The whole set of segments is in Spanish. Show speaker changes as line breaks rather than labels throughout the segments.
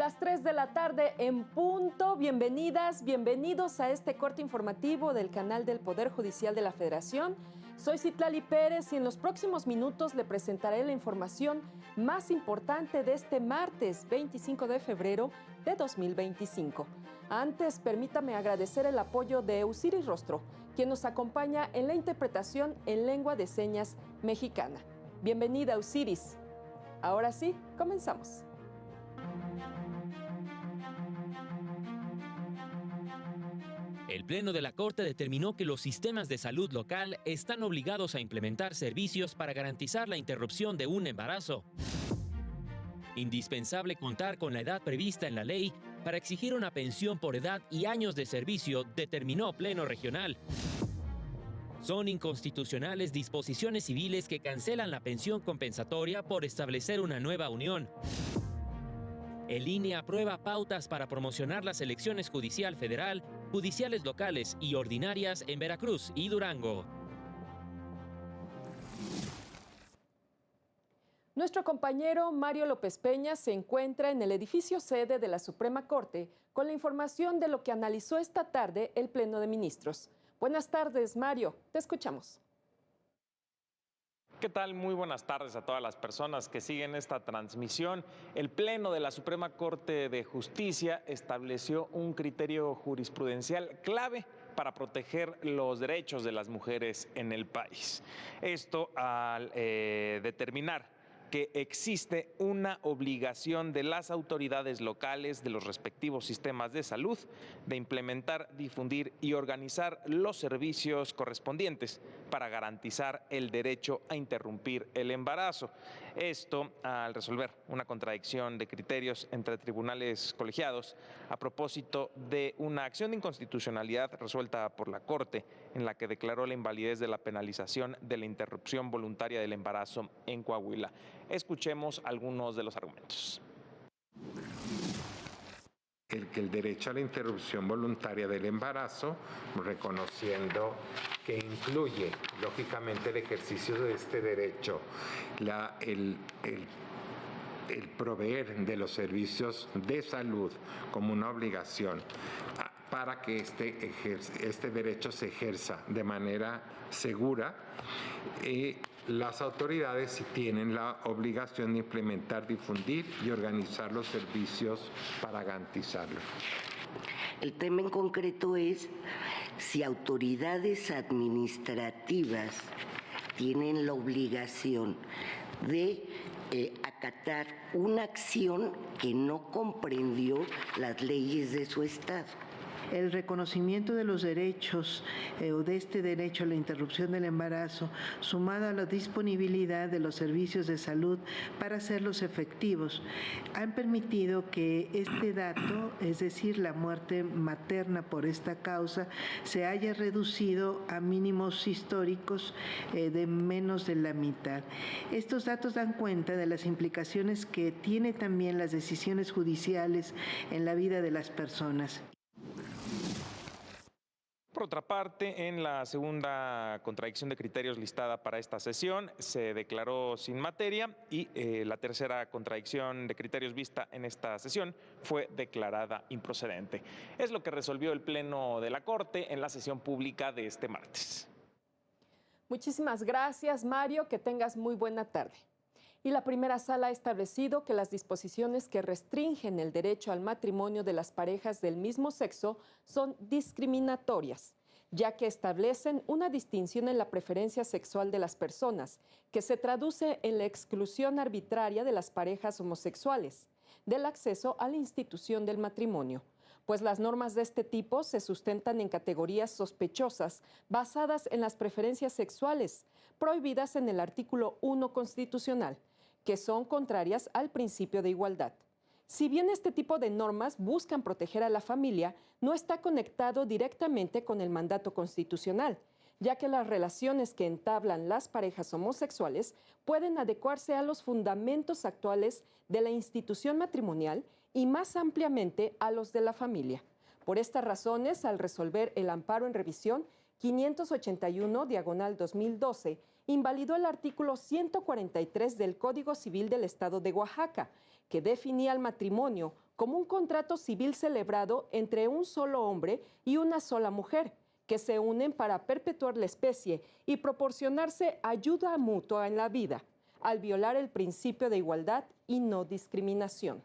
Las 3 de la tarde en punto. Bienvenidas, bienvenidos a este corte informativo del canal del Poder Judicial de la Federación. Soy Citlali Pérez y en los próximos minutos le presentaré la información más importante de este martes 25 de febrero de 2025. Antes, permítame agradecer el apoyo de Eusiris Rostro, quien nos acompaña en la interpretación en lengua de señas mexicana. Bienvenida, Eusiris. Ahora sí, comenzamos.
El Pleno de la Corte determinó que los sistemas de salud local están obligados a implementar servicios para garantizar la interrupción de un embarazo. Indispensable contar con la edad prevista en la ley para exigir una pensión por edad y años de servicio, determinó Pleno Regional. Son inconstitucionales disposiciones civiles que cancelan la pensión compensatoria por establecer una nueva unión. El INE aprueba pautas para promocionar las elecciones judicial federal, judiciales locales y ordinarias en Veracruz y Durango.
Nuestro compañero Mario López Peña se encuentra en el edificio sede de la Suprema Corte con la información de lo que analizó esta tarde el Pleno de Ministros. Buenas tardes, Mario. Te escuchamos.
¿Qué tal? Muy buenas tardes a todas las personas que siguen esta transmisión. El Pleno de la Suprema Corte de Justicia estableció un criterio jurisprudencial clave para proteger los derechos de las mujeres en el país. Esto al determinar que existe una obligación de las autoridades locales de los respectivos sistemas de salud de implementar, difundir y organizar los servicios correspondientes para garantizar el derecho a interrumpir el embarazo. Esto al resolver una contradicción de criterios entre tribunales colegiados a propósito de una acción de inconstitucionalidad resuelta por la Corte en la que declaró la invalidez de la penalización de la interrupción voluntaria del embarazo en Coahuila. Escuchemos algunos de los argumentos.
El derecho a la interrupción voluntaria del embarazo, reconociendo que incluye, lógicamente, el ejercicio de este derecho, el proveer de los servicios de salud como una obligación para que este derecho se ejerza de manera segura. Las autoridades tienen la obligación de implementar, difundir y organizar los servicios para garantizarlo.
El tema en concreto es si autoridades administrativas tienen la obligación de acatar una acción que no comprendió las leyes de su estado.
El reconocimiento de los derechos o de este derecho a la interrupción del embarazo, sumado a la disponibilidad de los servicios de salud para hacerlos efectivos, han permitido que este dato, es decir, la muerte materna por esta causa, se haya reducido a mínimos históricos de menos de la mitad. Estos datos dan cuenta de las implicaciones que tiene también las decisiones judiciales en la vida de las personas.
Por otra parte, en la segunda contradicción de criterios listada para esta sesión, se declaró sin materia y la tercera contradicción de criterios vista en esta sesión fue declarada improcedente. Es lo que resolvió el Pleno de la Corte en la sesión pública de este martes.
Muchísimas gracias, Mario. Que tengas muy buena tarde. Y la primera sala ha establecido que las disposiciones que restringen el derecho al matrimonio de las parejas del mismo sexo son discriminatorias, ya que establecen una distinción en la preferencia sexual de las personas, que se traduce en la exclusión arbitraria de las parejas homosexuales del acceso a la institución del matrimonio, pues las normas de este tipo se sustentan en categorías sospechosas basadas en las preferencias sexuales, prohibidas en el artículo 1 constitucional, que son contrarias al principio de igualdad. Si bien este tipo de normas buscan proteger a la familia, no está conectado directamente con el mandato constitucional, ya que las relaciones que entablan las parejas homosexuales pueden adecuarse a los fundamentos actuales de la institución matrimonial y más ampliamente a los de la familia. Por estas razones, al resolver el amparo en revisión 581/2012, invalidó el artículo 143 del Código Civil del Estado de Oaxaca, que definía el matrimonio como un contrato civil celebrado entre un solo hombre y una sola mujer, que se unen para perpetuar la especie y proporcionarse ayuda mutua en la vida, al violar el principio de igualdad y no discriminación.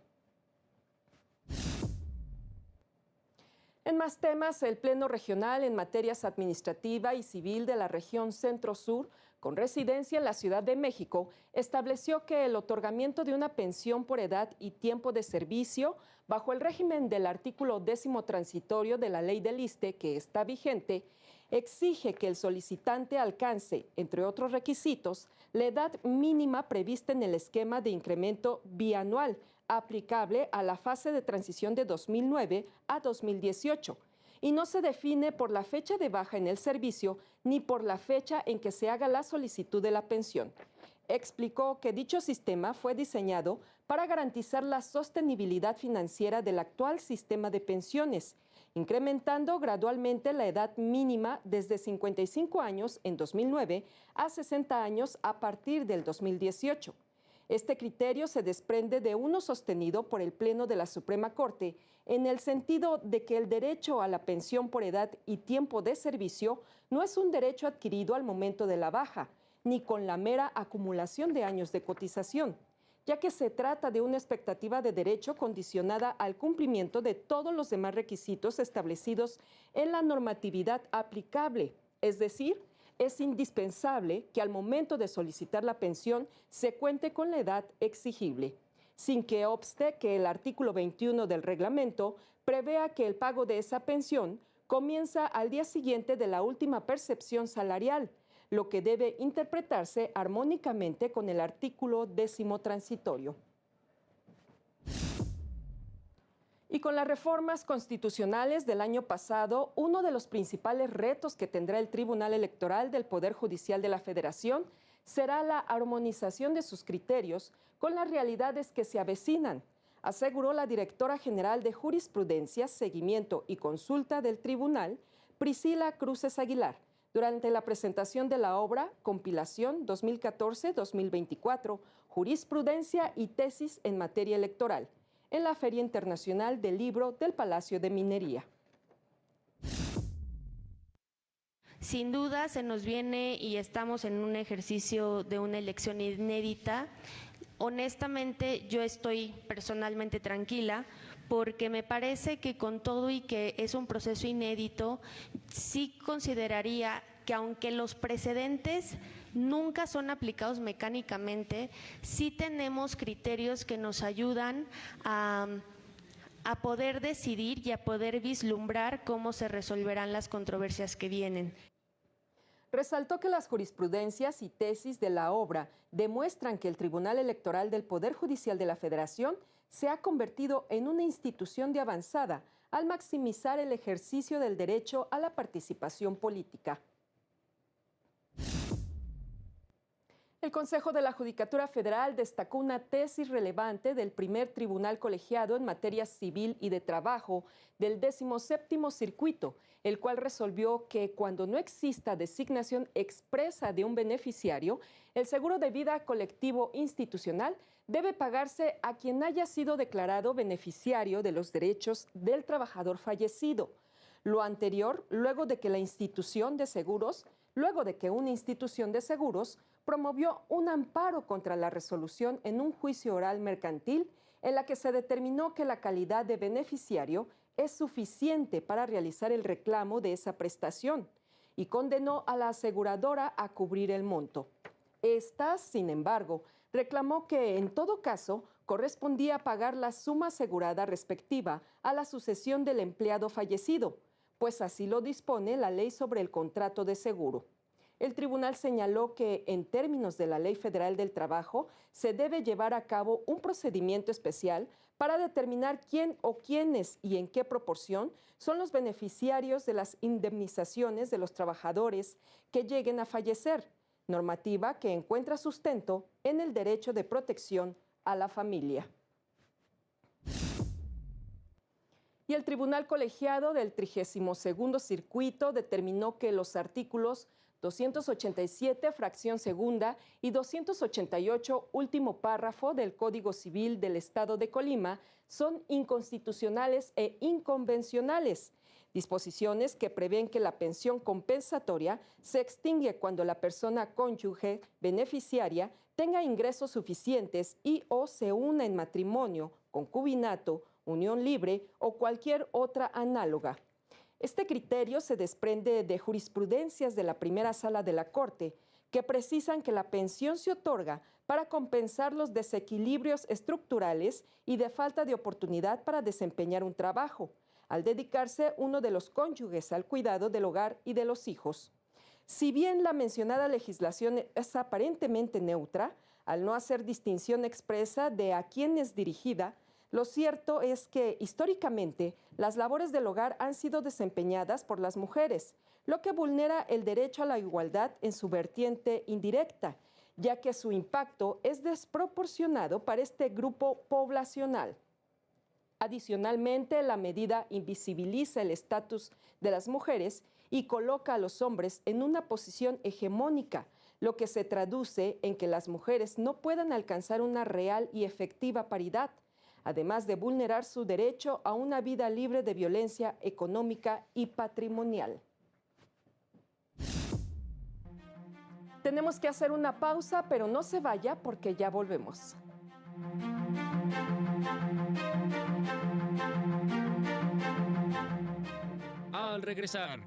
En más temas, el Pleno Regional en Materias Administrativa y Civil de la región Centro-Sur, con residencia en la Ciudad de México, estableció que el otorgamiento de una pensión por edad y tiempo de servicio, bajo el régimen del artículo 10º transitorio de la Ley del ISSSTE, que está vigente, exige que el solicitante alcance, entre otros requisitos, la edad mínima prevista en el esquema de incremento bianual aplicable a la fase de transición de 2009 a 2018 y no se define por la fecha de baja en el servicio ni por la fecha en que se haga la solicitud de la pensión. Explicó que dicho sistema fue diseñado para garantizar la sostenibilidad financiera del actual sistema de pensiones, incrementando gradualmente la edad mínima desde 55 años en 2009 a 60 años a partir del 2018. Este criterio se desprende de uno sostenido por el Pleno de la Suprema Corte en el sentido de que el derecho a la pensión por edad y tiempo de servicio no es un derecho adquirido al momento de la baja, ni con la mera acumulación de años de cotización, ya que se trata de una expectativa de derecho condicionada al cumplimiento de todos los demás requisitos establecidos en la normatividad aplicable, es decir, es indispensable que al momento de solicitar la pensión se cuente con la edad exigible, sin que obste que el artículo 21 del reglamento prevea que el pago de esa pensión comienza al día siguiente de la última percepción salarial, lo que debe interpretarse armónicamente con el artículo 10º transitorio. Y con las reformas constitucionales del año pasado, uno de los principales retos que tendrá el Tribunal Electoral del Poder Judicial de la Federación será la armonización de sus criterios con las realidades que se avecinan, aseguró la directora general de Jurisprudencia, Seguimiento y Consulta del Tribunal, Priscila Cruces Aguilar, durante la presentación de la obra Compilación 2014-2024, Jurisprudencia y Tesis en Materia Electoral, en la Feria Internacional del Libro del Palacio de Minería.
Sin duda se nos viene y estamos en un ejercicio de una elección inédita. Honestamente, yo estoy personalmente tranquila porque me parece que con todo y que es un proceso inédito, sí consideraría que aunque los precedentes nunca son aplicados mecánicamente, sí tenemos criterios que nos ayudan a poder decidir y a poder vislumbrar cómo se resolverán las controversias que vienen.
Resaltó que las jurisprudencias y tesis de la obra demuestran que el Tribunal Electoral del Poder Judicial de la Federación se ha convertido en una institución de avanzada al maximizar el ejercicio del derecho a la participación política. El Consejo de la Judicatura Federal destacó una tesis relevante del primer tribunal colegiado en materia civil y de trabajo del 17º Circuito, el cual resolvió que cuando no exista designación expresa de un beneficiario, el seguro de vida colectivo institucional debe pagarse a quien haya sido declarado beneficiario de los derechos del trabajador fallecido. Lo anterior, luego de que una institución de seguros promovió un amparo contra la resolución en un juicio oral mercantil en la que se determinó que la calidad de beneficiario es suficiente para realizar el reclamo de esa prestación y condenó a la aseguradora a cubrir el monto. Esta, sin embargo, reclamó que en todo caso correspondía pagar la suma asegurada respectiva a la sucesión del empleado fallecido, pues así lo dispone la Ley sobre el Contrato de Seguro. El tribunal señaló que, en términos de la Ley Federal del Trabajo, se debe llevar a cabo un procedimiento especial para determinar quién o quiénes y en qué proporción son los beneficiarios de las indemnizaciones de los trabajadores que lleguen a fallecer, normativa que encuentra sustento en el derecho de protección a la familia. Y el Tribunal Colegiado del 32º Circuito determinó que los artículos 287, fracción segunda, y 288, último párrafo del Código Civil del Estado de Colima son inconstitucionales e inconvencionales. Disposiciones que prevén que la pensión compensatoria se extingue cuando la persona cónyuge beneficiaria tenga ingresos suficientes y o se una en matrimonio, concubinato, unión libre o cualquier otra análoga. Este criterio se desprende de jurisprudencias de la primera sala de la Corte que precisan que la pensión se otorga para compensar los desequilibrios estructurales y de falta de oportunidad para desempeñar un trabajo, al dedicarse uno de los cónyuges al cuidado del hogar y de los hijos. Si bien la mencionada legislación es aparentemente neutra, al no hacer distinción expresa de a quién es dirigida, lo cierto es que, históricamente, las labores del hogar han sido desempeñadas por las mujeres, lo que vulnera el derecho a la igualdad en su vertiente indirecta, ya que su impacto es desproporcionado para este grupo poblacional. Adicionalmente, la medida invisibiliza el estatus de las mujeres y coloca a los hombres en una posición hegemónica, lo que se traduce en que las mujeres no puedan alcanzar una real y efectiva paridad, además de vulnerar su derecho a una vida libre de violencia económica y patrimonial. Tenemos que hacer una pausa, pero no se vaya porque ya volvemos.
Al regresar,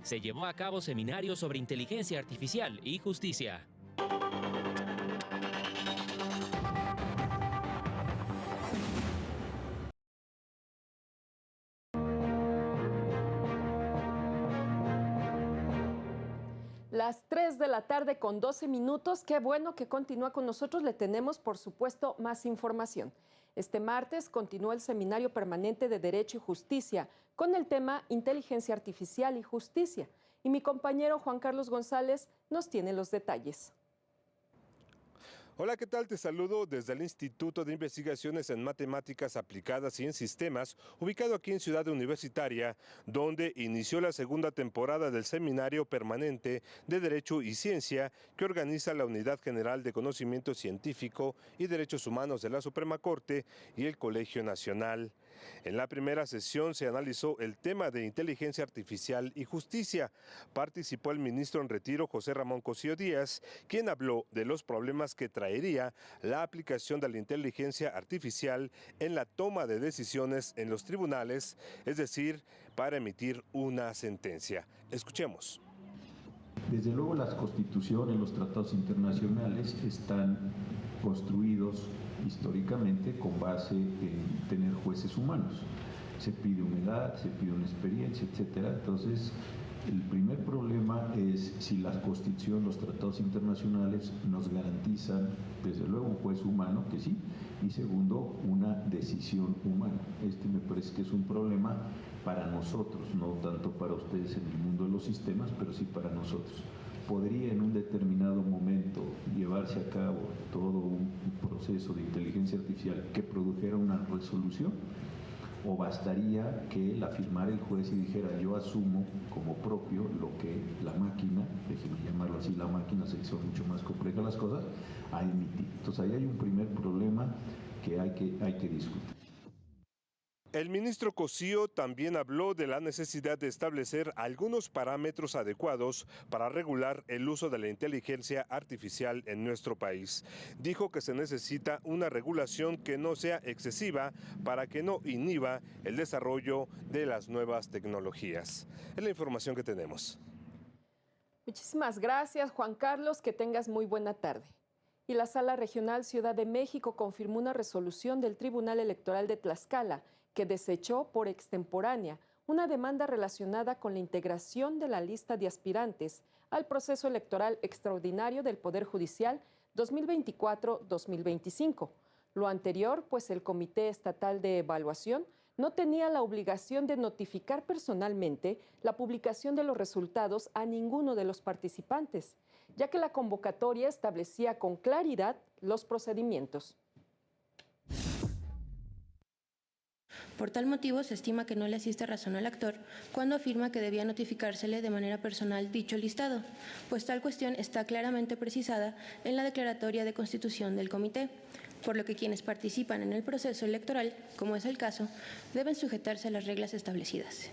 se llevó a cabo seminario sobre inteligencia artificial y justicia.
Las 3 de la tarde con 12 minutos. Qué bueno que continúa con nosotros. Le tenemos, por supuesto, más información. Este martes continuó el Seminario Permanente de Derecho y Justicia con el tema Inteligencia Artificial y Justicia. Y mi compañero Juan Carlos González nos tiene los detalles.
Hola, ¿qué tal? Te saludo desde el Instituto de Investigaciones en Matemáticas Aplicadas y en Sistemas, ubicado aquí en Ciudad Universitaria, donde inició la segunda temporada del Seminario Permanente de Derecho y Ciencia que organiza la Unidad General de Conocimiento Científico y Derechos Humanos de la Suprema Corte y el Colegio Nacional. En la primera sesión se analizó el tema de inteligencia artificial y justicia. Participó el ministro en retiro José Ramón Cosío Díaz, quien habló de los problemas que traería la aplicación de la inteligencia artificial en la toma de decisiones en los tribunales, es decir, para emitir una sentencia. Escuchemos.
Desde luego las constituciones, los tratados internacionales están construidos históricamente con base en tener jueces humanos. Se pide una edad, se pide una experiencia, etcétera. Entonces, el primer problema es si la Constitución, los tratados internacionales nos garantizan, desde luego, un juez humano, que sí, y segundo, una decisión humana. Este me parece que es un problema para nosotros, no tanto para ustedes en el mundo de los sistemas, pero sí para nosotros. ¿Podría en un determinado momento llevarse a cabo todo un proceso de inteligencia artificial que produjera una resolución? ¿O bastaría que la firmara el juez y dijera yo asumo como propio lo que la máquina, déjenme llamarlo así, la máquina, se hizo mucho más compleja las cosas, a emitir? Entonces ahí hay un primer problema que hay que discutir.
El ministro Cosío también habló de la necesidad de establecer algunos parámetros adecuados para regular el uso de la inteligencia artificial en nuestro país. Dijo que se necesita una regulación que no sea excesiva para que no inhiba el desarrollo de las nuevas tecnologías. Es la información que tenemos.
Muchísimas gracias, Juan Carlos. Que tengas muy buena tarde. Y la Sala Regional Ciudad de México confirmó una resolución del Tribunal Electoral de Tlaxcala que desechó por extemporánea una demanda relacionada con la integración de la lista de aspirantes al proceso electoral extraordinario del Poder Judicial 2024-2025. Lo anterior, pues el Comité Estatal de Evaluación no tenía la obligación de notificar personalmente la publicación de los resultados a ninguno de los participantes, ya que la convocatoria establecía con claridad los procedimientos.
Por tal motivo, se estima que no le asiste razón al actor cuando afirma que debía notificársele de manera personal dicho listado, pues tal cuestión está claramente precisada en la declaratoria de constitución del comité, por lo que quienes participan en el proceso electoral, como es el caso, deben sujetarse a las reglas establecidas.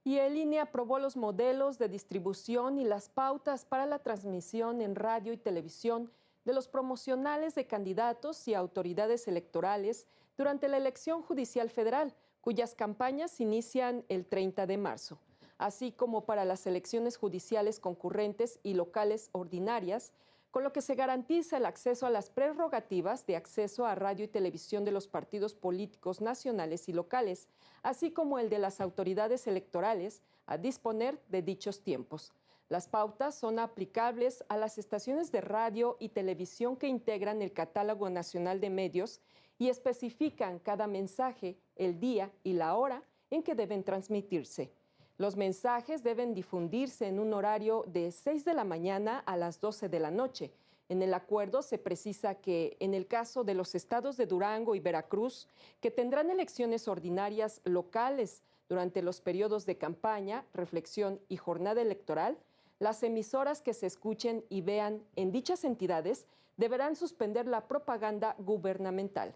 Y el INE aprobó los modelos de distribución y las pautas para la transmisión en radio y televisión de los promocionales de candidatos y autoridades electorales durante la elección judicial federal, cuyas campañas inician el 30 de marzo, así como para las elecciones judiciales concurrentes y locales ordinarias, con lo que se garantiza el acceso a las prerrogativas de acceso a radio y televisión de los partidos políticos nacionales y locales, así como el de las autoridades electorales a disponer de dichos tiempos. Las pautas son aplicables a las estaciones de radio y televisión que integran el Catálogo Nacional de Medios y especifican cada mensaje, el día y la hora en que deben transmitirse. Los mensajes deben difundirse en un horario de 6 de la mañana a las 12 de la noche. En el acuerdo se precisa que, en el caso de los estados de Durango y Veracruz, que tendrán elecciones ordinarias locales durante los periodos de campaña, reflexión y jornada electoral, las emisoras que se escuchen y vean en dichas entidades deberán suspender la propaganda gubernamental.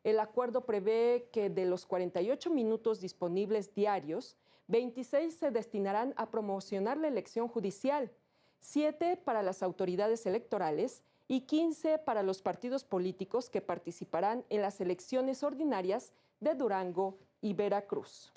El acuerdo prevé que de los 48 minutos disponibles diarios, 26 se destinarán a promocionar la elección judicial, 7 para las autoridades electorales y 15 para los partidos políticos que participarán en las elecciones ordinarias de Durango y Veracruz.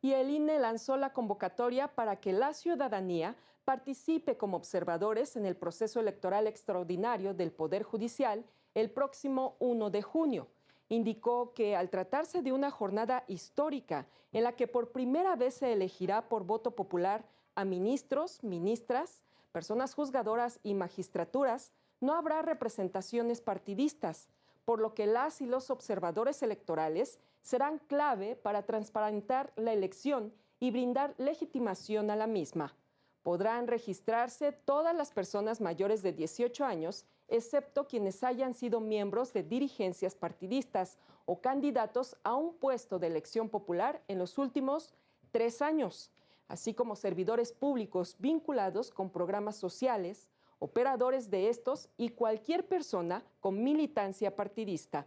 Y el INE lanzó la convocatoria para que la ciudadanía participe como observadores en el proceso electoral extraordinario del Poder Judicial el próximo 1 de junio. Indicó que al tratarse de una jornada histórica en la que por primera vez se elegirá por voto popular a ministros, ministras, personas juzgadoras y magistraturas, no habrá representaciones partidistas, por lo que las y los observadores electorales serán clave para transparentar la elección y brindar legitimación a la misma. Podrán registrarse todas las personas mayores de 18 años, excepto quienes hayan sido miembros de dirigencias partidistas o candidatos a un puesto de elección popular en los últimos 3 años, así como servidores públicos vinculados con programas sociales, operadores de estos y cualquier persona con militancia partidista.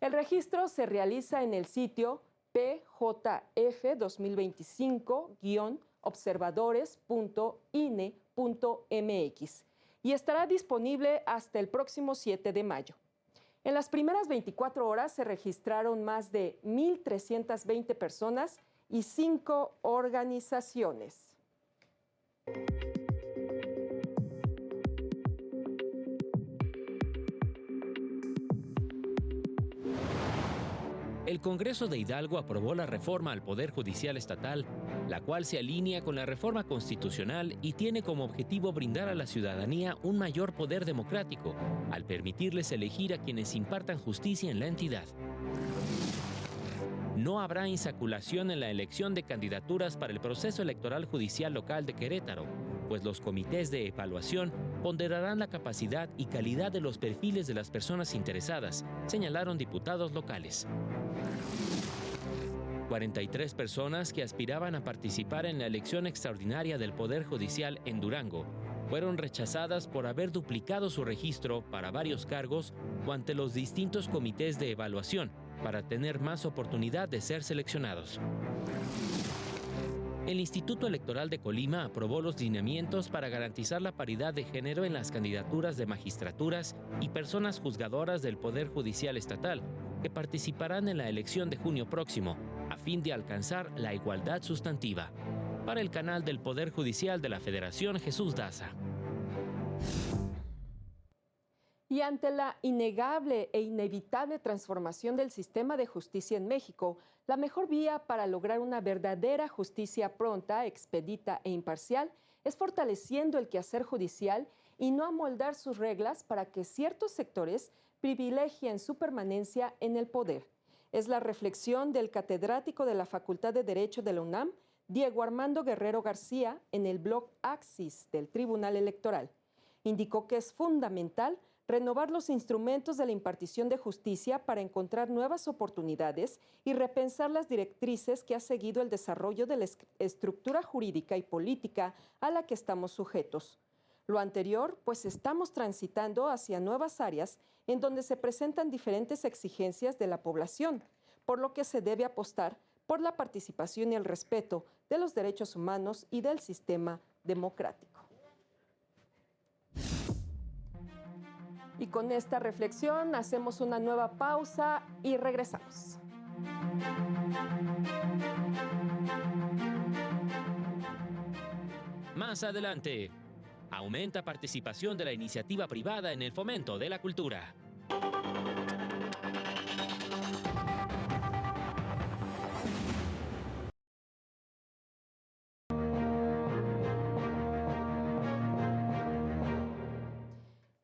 El registro se realiza en el sitio pjf2025-observadores.ine.mx y estará disponible hasta el próximo 7 de mayo. En las primeras 24 horas se registraron más de 1,320 personas y 5 organizaciones.
El Congreso de Hidalgo aprobó la reforma al Poder Judicial Estatal, la cual se alinea con la reforma constitucional y tiene como objetivo brindar a la ciudadanía un mayor poder democrático, al permitirles elegir a quienes impartan justicia en la entidad. No habrá insaculación en la elección de candidaturas para el proceso electoral judicial local de Querétaro, pues los comités de evaluación ponderarán la capacidad y calidad de los perfiles de las personas interesadas, señalaron diputados locales. 43 personas que aspiraban a participar en la elección extraordinaria del Poder Judicial en Durango fueron rechazadas por haber duplicado su registro para varios cargos o ante los distintos comités de evaluación para tener más oportunidad de ser seleccionados. El Instituto Electoral de Colima aprobó los lineamientos para garantizar la paridad de género en las candidaturas de magistraturas y personas juzgadoras del Poder Judicial Estatal, que participarán en la elección de junio próximo, a fin de alcanzar la igualdad sustantiva. Para el canal del Poder Judicial de la Federación, Jesús Daza.
Y ante la innegable e inevitable transformación del sistema de justicia en México, la mejor vía para lograr una verdadera justicia pronta, expedita e imparcial es fortaleciendo el quehacer judicial y no amoldar sus reglas para que ciertos sectores privilegien su permanencia en el poder. Es la reflexión del catedrático de la Facultad de Derecho de la UNAM, Diego Armando Guerrero García, en el blog Axis del Tribunal Electoral. Indicó que es fundamental renovar los instrumentos de la impartición de justicia para encontrar nuevas oportunidades y repensar las directrices que ha seguido el desarrollo de la estructura jurídica y política a la que estamos sujetos. Lo anterior, pues estamos transitando hacia nuevas áreas en donde se presentan diferentes exigencias de la población, por lo que se debe apostar por la participación y el respeto de los derechos humanos y del sistema democrático. Y con esta reflexión hacemos una nueva pausa y regresamos.
Más adelante, aumenta participación de la iniciativa privada en el fomento de la cultura.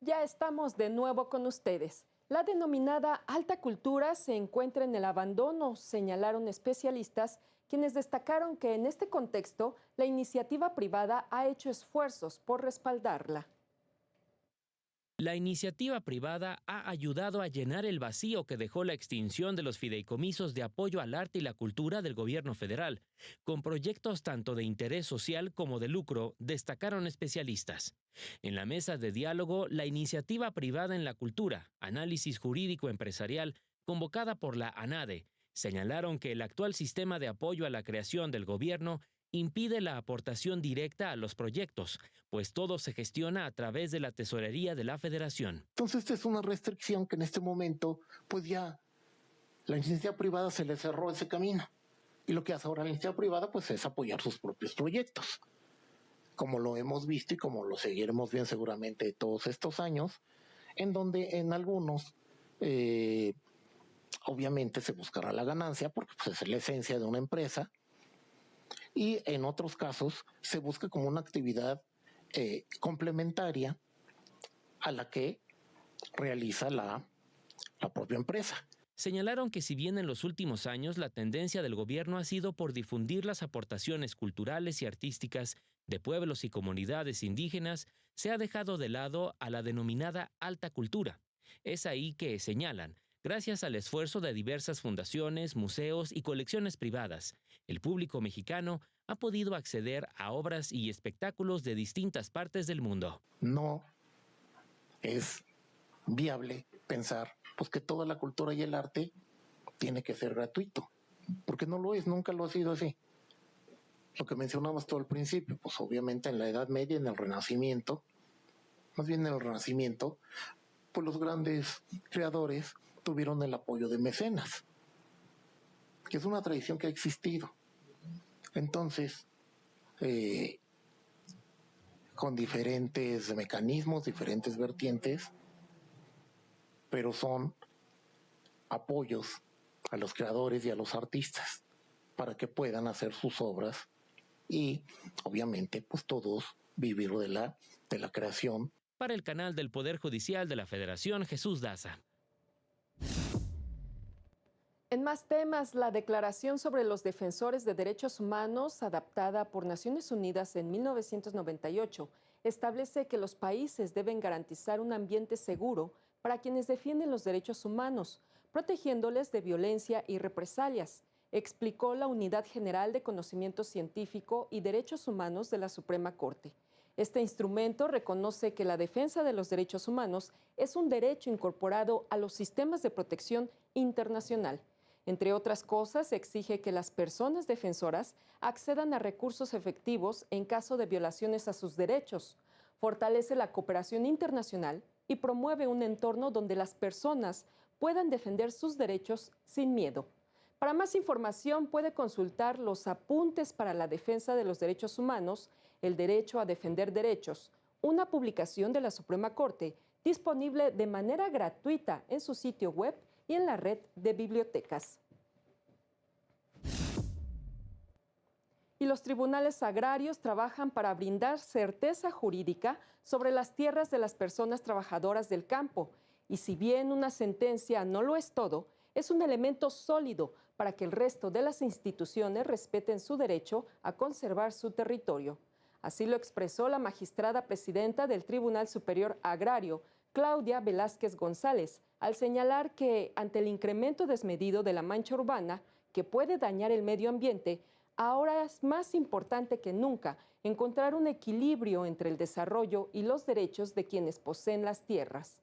Ya estamos de nuevo con ustedes. La denominada alta cultura se encuentra en el abandono, señalaron especialistas, quienes destacaron que en este contexto la iniciativa privada ha hecho esfuerzos por respaldarla.
La iniciativa privada ha ayudado a llenar el vacío que dejó la extinción de los fideicomisos de apoyo al arte y la cultura del gobierno federal, con proyectos tanto de interés social como de lucro, destacaron especialistas. En la mesa de diálogo, la iniciativa privada en la cultura, análisis jurídico empresarial, convocada por la ANADE, señalaron que el actual sistema de apoyo a la creación del gobierno impide la aportación directa a los proyectos, pues todo se gestiona a través de la tesorería de la Federación.
Entonces, esta es una restricción que en este momento, pues ya la iniciativa privada se le cerró ese camino. Y lo que hace ahora la iniciativa privada, pues es apoyar sus propios proyectos. Como lo hemos visto y como lo seguiremos bien seguramente todos estos años, en donde en algunos, obviamente se buscará la ganancia, porque pues, es la esencia de una empresa, y en otros casos se busca como una actividad complementaria a la que realiza la propia empresa.
Señalaron que si bien en los últimos años la tendencia del gobierno ha sido por difundir las aportaciones culturales y artísticas de pueblos y comunidades indígenas, se ha dejado de lado a la denominada alta cultura. Es ahí que, señalan, gracias al esfuerzo de diversas fundaciones, museos y colecciones privadas, el público mexicano ha podido acceder a obras y espectáculos de distintas partes del mundo.
No es viable pensar pues, que toda la cultura y el arte tiene que ser gratuito, porque no lo es, nunca lo ha sido así. Lo que mencionamos todo al principio, pues obviamente en la Edad Media, en el Renacimiento, más bien en el Renacimiento, pues los grandes creadores tuvieron el apoyo de mecenas, que es una tradición que ha existido. Entonces, con diferentes mecanismos, diferentes vertientes, pero son apoyos a los creadores y a los artistas para que puedan hacer sus obras y, obviamente, pues todos vivir de la creación.
Para el canal del Poder Judicial de la Federación, Jesús Daza.
En más temas, la Declaración sobre los Defensores de Derechos Humanos, adaptada por Naciones Unidas en 1998, establece que los países deben garantizar un ambiente seguro para quienes defienden los derechos humanos, protegiéndoles de violencia y represalias, explicó la Unidad General de Conocimiento Científico y Derechos Humanos de la Suprema Corte. Este instrumento reconoce que la defensa de los derechos humanos es un derecho incorporado a los sistemas de protección internacional. Entre otras cosas, exige que las personas defensoras accedan a recursos efectivos en caso de violaciones a sus derechos, fortalece la cooperación internacional y promueve un entorno donde las personas puedan defender sus derechos sin miedo. Para más información puede consultar los apuntes para la defensa de los derechos humanos, el derecho a defender derechos, una publicación de la Suprema Corte disponible de manera gratuita en su sitio web y en la red de bibliotecas. Y los tribunales agrarios trabajan para brindar certeza jurídica sobre las tierras de las personas trabajadoras del campo. Y si bien una sentencia no lo es todo, es un elemento sólido para que el resto de las instituciones respeten su derecho a conservar su territorio. Así lo expresó la magistrada presidenta del Tribunal Superior Agrario, Claudia Velázquez González, al señalar que ante el incremento desmedido de la mancha urbana que puede dañar el medio ambiente, ahora es más importante que nunca encontrar un equilibrio entre el desarrollo y los derechos de quienes poseen las tierras.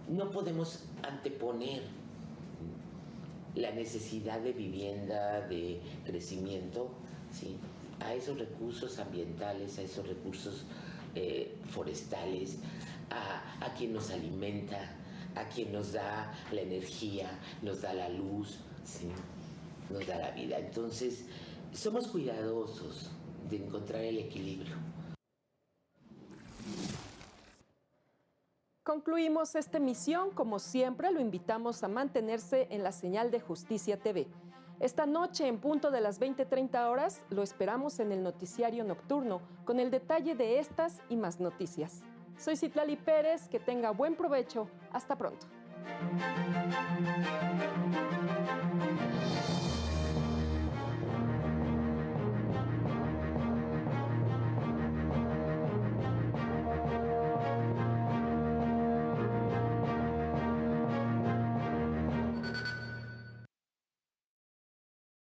No podemos anteponer la necesidad de vivienda, de crecimiento, ¿sí?, a esos recursos ambientales, a esos recursos forestales, a quien nos alimenta, a quien nos da la energía, nos da la luz, ¿sí?, nos da la vida. Entonces, somos cuidadosos de encontrar el equilibrio.
Concluimos esta emisión. Como siempre, lo invitamos a mantenerse en la señal de Justicia TV. Esta noche, en punto de las 20:30 horas, lo esperamos en el noticiario nocturno con el detalle de estas y más noticias. Soy Citlali Pérez, que tenga buen provecho. Hasta pronto.